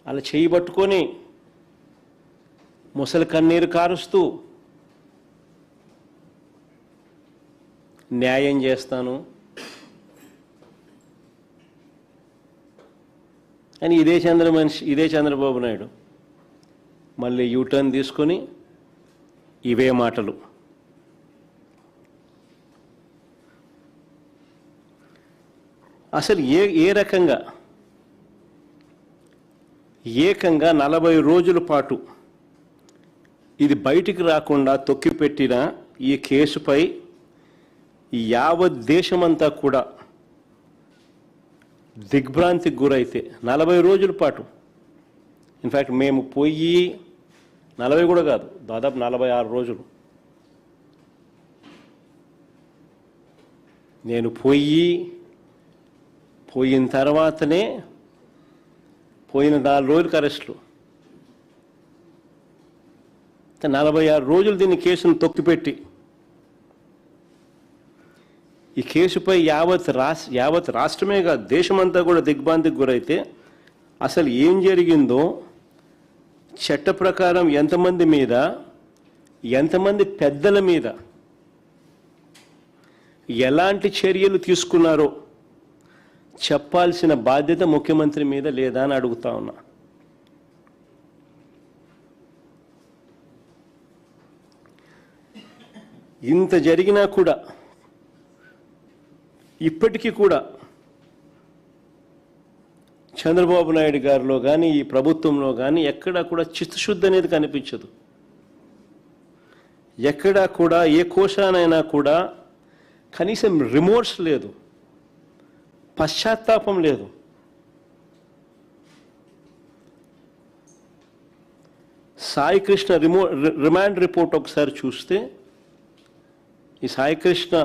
అలా చేయి పట్టుకొని ముసలి కన్నీరు కారుస్తూ న్యాయం చేస్తాను అని ఇదే చంద్రబాబు నాయుడు మళ్ళీ యూటర్న్ తీసుకొని ఇవే మాటలు. అసలు ఏ రకంగా ఏకంగా 40 రోజుల పాటు ఇది బయటికి రాకుండా తొక్కిపెట్టిన ఈ కేసుపై యావత్ దేశమంతా కూడా దిగ్భ్రాంతికి గురైతే 40 రోజుల పాటు, ఇన్ఫ్యాక్ట్ మేము పోయి 40 కూడా కాదు, దాదాపు 46 రోజులు నేను పోయిన తర్వాతనే పోయిన 4 రోజులకు అరెస్టులు, 46 రోజులు దీన్ని కేసును తొక్కిపెట్టి ఈ కేసుపై యావత్ రాష్ట్రమే కాదు దేశమంతా కూడా దిగ్భ్రాంతికి గురైతే అసలు ఏం జరిగిందో, చట్ట ప్రకారం ఎంతమంది మీద, ఎంతమంది పెద్దల మీద ఎలాంటి చర్యలు తీసుకున్నారో చెప్పాల్సిన బాధ్యత ముఖ్యమంత్రి మీద లేదా అని అడుగుతా ఉన్నా. ఇంత జరిగినా కూడా ఇప్పటికీ కూడా చంద్రబాబు నాయుడు గారిలో కానీ ఈ ప్రభుత్వంలో కానీ ఎక్కడా కూడా చిత్తశుద్ధి అనేది కనిపించదు. ఎక్కడా కూడా ఏ కోశానైనా కూడా కనీసం రిమోర్స్ లేదు, పశ్చాత్తాపం లేదు. సాయి కృష్ణ రిమాండ్ రిపోర్ట్ ఒకసారి చూస్తే, ఈ సాయి కృష్ణ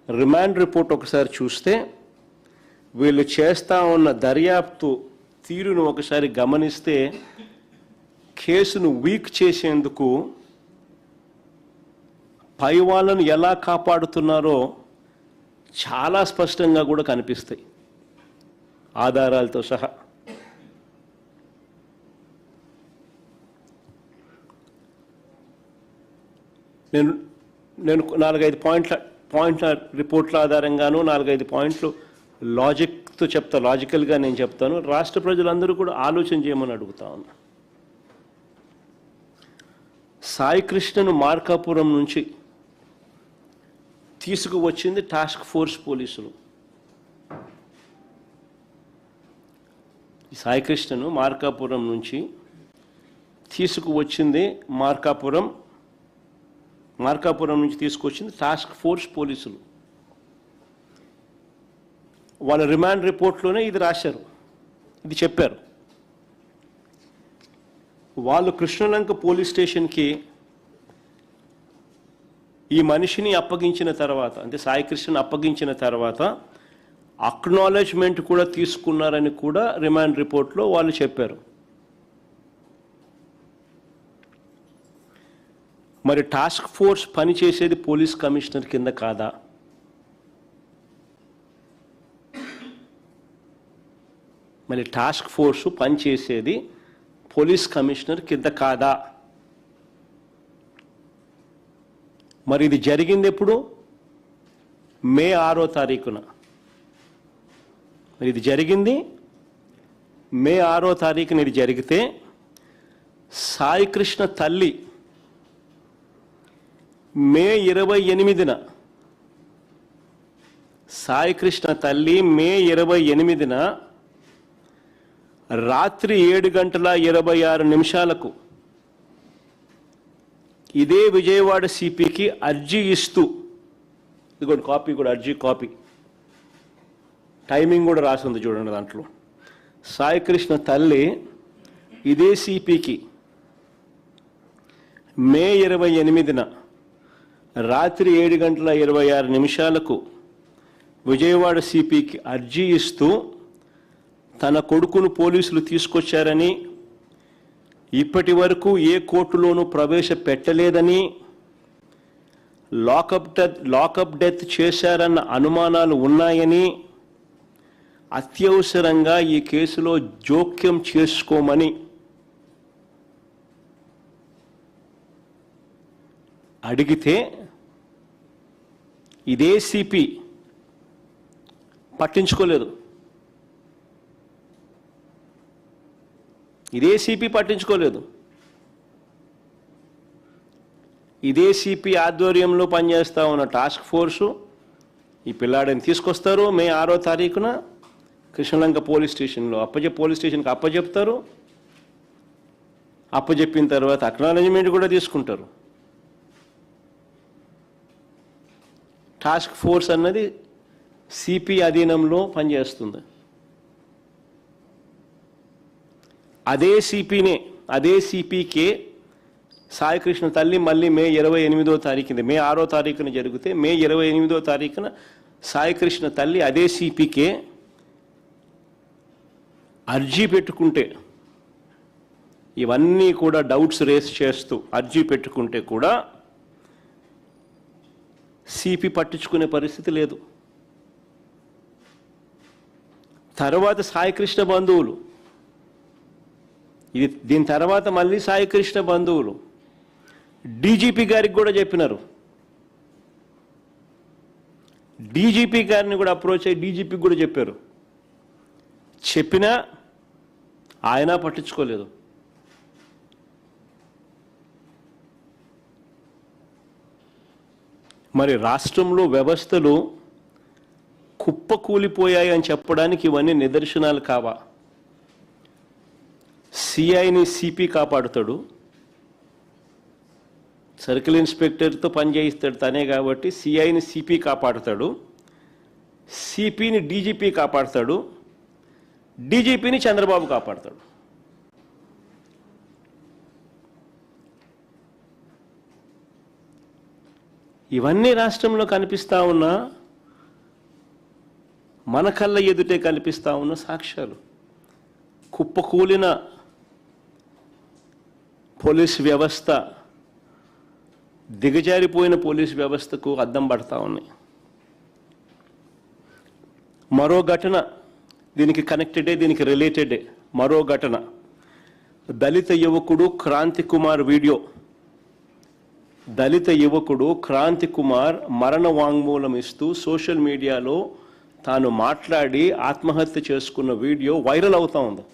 రిమాండ్ రిపోర్ట్ ఒకసారి చూస్తే వీళ్ళు చేస్తా ఉన్న దర్యాప్తు తీరును ఒకసారి గమనిస్తే కేసును వీక్ చేసేందుకు పై వాళ్ళను ఎలా కాపాడుతున్నారో చాలా స్పష్టంగా కూడా కనిపిస్తాయి ఆధారాలతో సహా. నేను 4-5 పాయింట్ల రిపోర్ట్ల ఆధారంగాను 4-5 పాయింట్లు లాజిక్తో చెప్తా, లాజికల్గా నేను చెప్తాను. రాష్ట్ర ప్రజలందరూ కూడా ఆలోచన చేయమని అడుగుతా ఉన్నా. సాయి కృష్ణను మార్కాపురం నుంచి తీసుకువచ్చింది టాస్క్ ఫోర్స్ పోలీసులు. సాయి కృష్ణను మార్కాపురం నుంచి తీసుకువచ్చింది మార్కాపురం నుంచి తీసుకొచ్చింది టాస్క్ ఫోర్స్ పోలీసులు. వాళ్ళ రిమాండ్ రిపోర్ట్లోనే ఇది రాశారు, ఇది చెప్పారు. వాళ్ళు కృష్ణలంక పోలీస్ స్టేషన్కి ఈ మనిషిని అప్పగించిన తర్వాత, అంటే సాయి కృష్ణను అప్పగించిన తర్వాత అక్నాలెడ్జ్మెంట్ కూడా తీసుకున్నారని కూడా రిమాండ్ రిపోర్ట్లో వాళ్ళు చెప్పారు. మరి టాస్క్ ఫోర్స్ పనిచేసేది పోలీస్ కమిషనర్ కింద కాదా? మరి టాస్క్ ఫోర్సు పనిచేసేది పోలీస్ కమిషనర్ కింద కాదా? మరి ఇది జరిగింది ఎప్పుడు? మే 6వ తారీఖున. మరి ఇది జరిగింది మే 6వ తారీఖున. ఇది జరిగితే సాయి కృష్ణ తల్లి మే 28న, సాయి కృష్ణ తల్లి మే 28న రాత్రి 7:26 ఇదే విజయవాడ సిపికి అర్జీ ఇస్తూ, ఇదిగోండి కాపీ కూడా, అర్జీ కాపీ, టైమింగ్ కూడా రాసింది చూడండి దాంట్లో. సాయి కృష్ణ తల్లి ఇదే సిపికి మే 28న రాత్రి 7:26 విజయవాడ సిపికి అర్జీ ఇస్తూ తన కొడుకును పోలీసులు తీసుకొచ్చారని, ఇప్పటి వరకు ఏ కోర్టులోనూ ప్రవేశపెట్టలేదని, లాకప్ డెత్ చేశారన్న అనుమానాలు ఉన్నాయని, అత్యవసరంగా ఈ కేసులో జోక్యం చేసుకోమని అడిగితే ఇదే సిపి పట్టించుకోలేదు. ఇదే సిపి పట్టించుకోలేదు. ఇదే సిపి ఆధ్వర్యంలో పనిచేస్తూ ఉన్న టాస్క్ ఫోర్సు ఈ పిల్లాడిని తీసుకొస్తారు. మే 6వ తారీఖున కృష్ణలంక పోలీస్ స్టేషన్లో పోలీస్ స్టేషన్కి అప్పచెప్తారు. అప్పచెప్పిన తర్వాత అక్నాలెడ్జ్మెంట్ కూడా తీసుకుంటారు. టాస్క్ ఫోర్స్ అన్నది సిపి అధీనంలో పనిచేస్తుంది. అదే సిపికే సాయికృష్ణ తల్లి మళ్ళీ మే 28వ తారీఖున, మే 6వ తారీఖున జరిగితే మే 28వ తారీఖున సాయికృష్ణ తల్లి అదే సిపికే అర్జీ పెట్టుకుంటే, ఇవన్నీ కూడా డౌట్స్ రేస్ చేస్తూ అర్జీ పెట్టుకుంటే కూడా సిపి పట్టించుకునే పరిస్థితి లేదు. తర్వాత సాయికృష్ణ బంధువులు, దీని తర్వాత మళ్ళీ సాయికృష్ణ బంధువులు డీజీపీ గారికి కూడా చెప్పినారు. డీజీపీ గారిని కూడా అప్రోచ్ అయ్యి డీజీపీకి కూడా చెప్పారు. చెప్పినా ఆయన పట్టించుకోలేదు. మరి రాష్ట్రంలో వ్యవస్థలు కుప్పకూలిపోయాయి అని చెప్పడానికి ఇవన్నీ నిదర్శనాలు కావా? సిఐని సిపి కాపాడుతాడు, సర్కిల్ ఇన్స్పెక్టర్తో పనిచేయిస్తాడు తనే కాబట్టి సిఐని సిపి కాపాడుతాడు, సిపిని డీజీపీ కాపాడుతాడు, డీజీపీని చంద్రబాబు కాపాడుతాడు. ఇవన్నీ రాష్ట్రంలో కనిపిస్తా ఉన్నా, మన కళ్ళ ఎదుటే కనిపిస్తా ఉన్న సాక్ష్యాలు. కుప్పకూలిన పోలీస్ వ్యవస్థ, దిగజారిపోయిన పోలీస్ వ్యవస్థకు అద్దం పడతా ఉన్నాయి. మరో ఘటన దీనికి కనెక్టెడే, దీనికి రిలేటెడే. మరో ఘటన, దళిత యువకుడు క్రాంతి కుమార్ వీడియో. దళిత యువకుడు క్రాంతి కుమార్ మరణ వాంగ్మూలం ఇస్తూ సోషల్ మీడియాలో తాను మాట్లాడి ఆత్మహత్య చేసుకున్న వీడియో వైరల్ అవుతా ఉంది.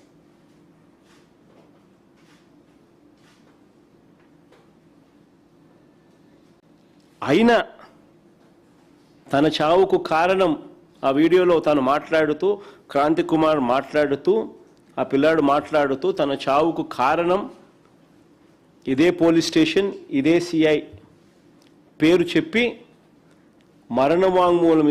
అయినా తన చావుకు కారణం, ఆ వీడియోలో తను మాట్లాడుతూ, క్రాంతి కుమార్ మాట్లాడుతూ, ఆ పిల్లాడు మాట్లాడుతూ తన చావుకు కారణం ఇదే పోలీస్ స్టేషన్, ఇదే సిఐ పేరు చెప్పి మరణ వాంగ్మూలం